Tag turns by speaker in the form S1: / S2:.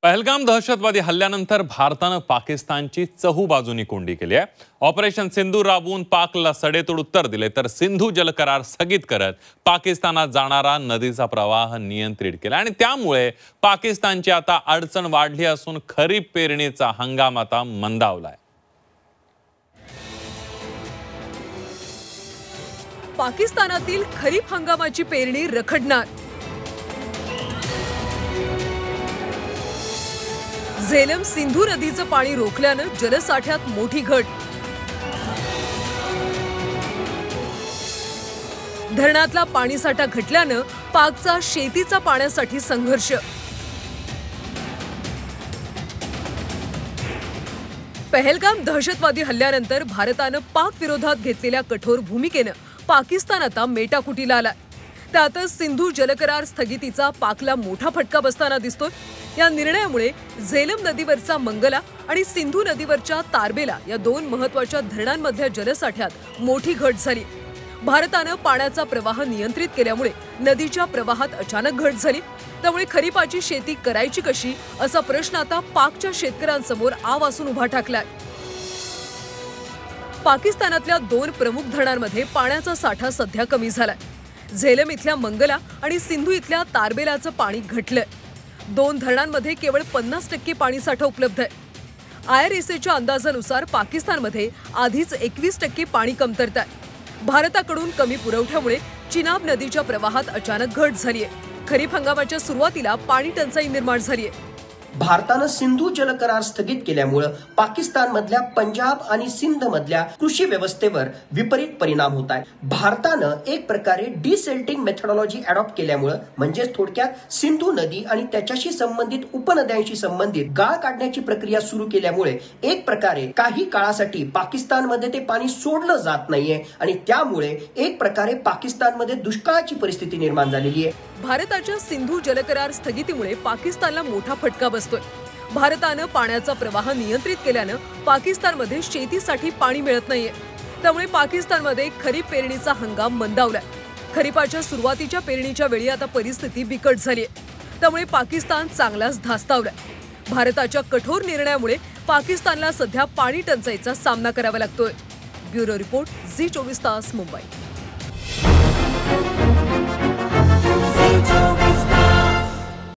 S1: पहलगाम दहशतवादी हल्ल्यानंतर भारतानं पाकिस्तानची चहूबाजूनी कोंडी केली आहे। ऑपरेशन सिंधूर राबवून पाकला सडेतोड उत्तर दिले, तर सिंधू जल करार स्थगित करत पाकिस्तानात जाणारा नदीचा प्रवाह नियंत्रित केला आणि त्यामुळे पाकिस्तानची आता अडचण वाढली असून खरीप पेरणीचा हंगाम आता मंदावलाय।
S2: पाकिस्तानातील खरीप हंगामाची पेरणी रखडणार। झेलम सिंधू नदीचं पाणी रोखल्यानं जलसाठ्यात मोठी घट। धरणातला पाणीसाठा घटल्यानं पाकचा शेतीचा पाण्यासाठी संघर्ष। पहलगाम दहशतवादी हल्ल्यानंतर भारतानं पाक विरोधात घेतलेल्या कठोर भूमिकेनं पाकिस्तान आता मेटाकुटीला आलाय। त्यातच सिंधू जलकरार स्थगितीचा पाकला मोठा फटका बसताना दिसतोय। या निर्णयामुळे झेलम नदीवरचा मंगला आणि सिंधू नदीवरच्या तारबेला या दोन महत्त्वाच्या धरणांमधल्या जलसाठ्यात मोठी घट झाली। भारतानं पाण्याचा प्रवाह नियंत्रित केल्यामुळे नदीच्या प्रवाहात अचानक घट झाली। त्यामुळे खरीपाची शेती करायची कशी असा प्रश्न आता पाकच्या शेतकऱ्यांसमोर आवासून उभा ठाकलाय। पाकिस्तानातल्या दोन प्रमुख धरणांमध्ये पाण्याचा साठा सध्या कमी झालाय। झेलम इथल्या मंगला आणि सिंधू इथल्या तारबेलाचं पाणी घटलंय। दोन धरणांमध्ये केवळ 50% पाणीसाठा उपलब्ध आहे। IRSAच्या अंदाजानुसार पाकिस्तानमध्ये आधीच 21% पाणी कमतरता आहे। भारताकडून कमी पुरवठ्यामुळे चिनाब नदीच्या प्रवाहात अचानक घट झाली आहे। खरीप हंगामाच्या सुरुवातीला पाणी टंचाई निर्माण झाली आहे।
S3: भारतानं सिंधू जल करार स्थगित केल्यामुळे पाकिस्तानमधल्या पंजाब आणि सिंध मधल्या कृषी व्यवस्थेवर विपरीत परिणाम होत आहे। भारतानं एक प्रकारे डिसेल्टिंग मेथोडॉलॉजी अडॉप्ट केल्यामुळे म्हणजे थोडक्यात सिंधू नदी आणि त्याच्याशी संबंधित उपनद्यांशी संबंधित गाळ काढण्याची प्रक्रिया सुरू केल्यामुळे एक प्रकारे काही काळासाठी पाकिस्तानमध्ये ते पाणी सोडलं जात नाहीये आणि त्यामुळे एक प्रकारे पाकिस्तानमध्ये दुष्काळाची परिस्थिती निर्माण झालेली आहे।
S2: भारताच्या सिंधू जलकरार स्थगितीमुळे पाकिस्तानला मोठा फटका बसतोय। भारतानं पाण्याचा प्रवाह नियंत्रित केल्यानं पाकिस्तानमध्ये शेतीसाठी पाणी मिळत नाहीये। त्यामुळे पाकिस्तानमध्ये खरीप पेरणीचा हंगाम मंदावलाय। खरीपाच्या सुरुवातीच्या पेरणीच्या वेळी आता परिस्थिती बिकट झालीय। त्यामुळे पाकिस्तान चांगलाच धास्तावलाय। भारताच्या कठोर निर्णयामुळे पाकिस्तानला सध्या पाणी टंचाईचा सामना करावा लागतोय। ब्युरो रिपोर्ट, झी 24 तास, मुंबई।